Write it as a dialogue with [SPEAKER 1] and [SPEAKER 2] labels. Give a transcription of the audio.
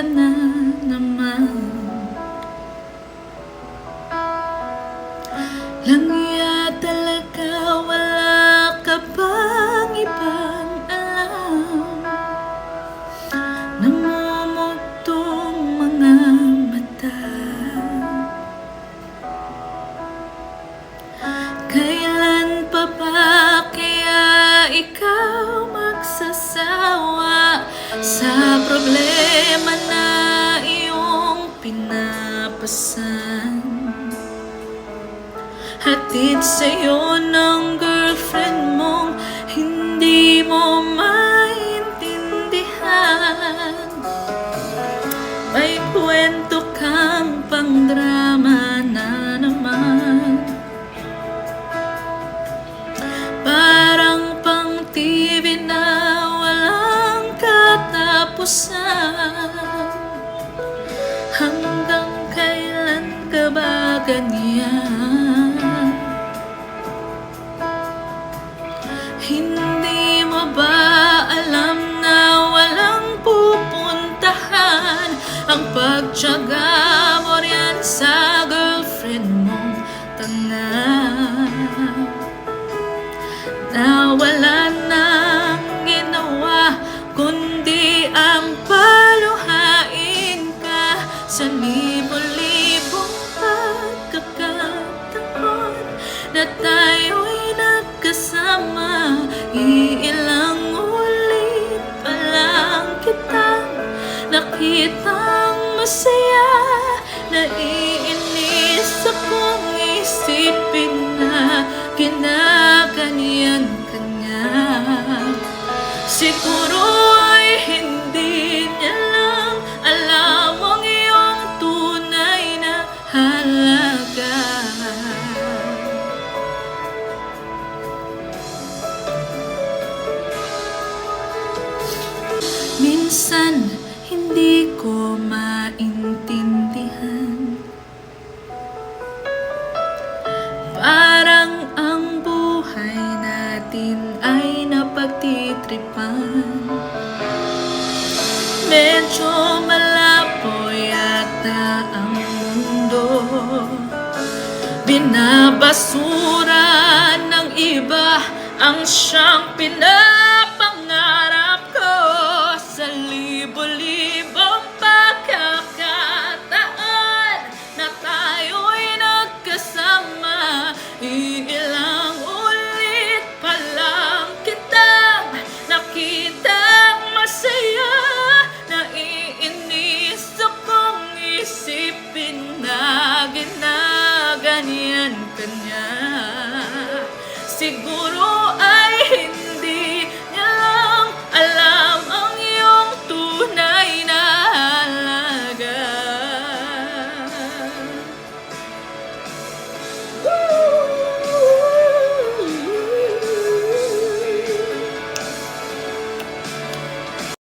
[SPEAKER 1] ka na naman. Langya talaga, wala ka bang ibang alam? Namumugtong mga mata. Kailan pa ba kaya ikaw magsasawa sa problema na iyong pinapasan? Hatid sa'yo ng girlfriend mong hindi mo maintindihan. May kwento kang pang-drama na naman. Parang pang TV na walang katapusan. Hanggang kailan ka ba ganyan? Hindi mo ba alam na walang pupuntahan ang pagtiyaga mo riyan sa girlfriend mong tanga? Na wala nang ginawa kundi ang paluhain ka sa libo-libong pagkakataon na tayo'y nagkasama. Iilang ulit pa lang kitang nakitang masaya. Naiinis akong isipin na ginaganyan ka niya. Siguro ay hindi niya lang alam ang iyong tunay na halaga. Minsan hindi ko maintindihan, parang ang buhay natin ay napagtitripan. Medyo malabo yata ang mundo, binabasura ng iba ang siyang pinapangarap ko. Sa libo-libong pagkakataon na tayo'y nagkasama, iilang ulit pa lang kitang nakitang masaya. Naiinis akong isipin na ginaganyan ka niya. Siguro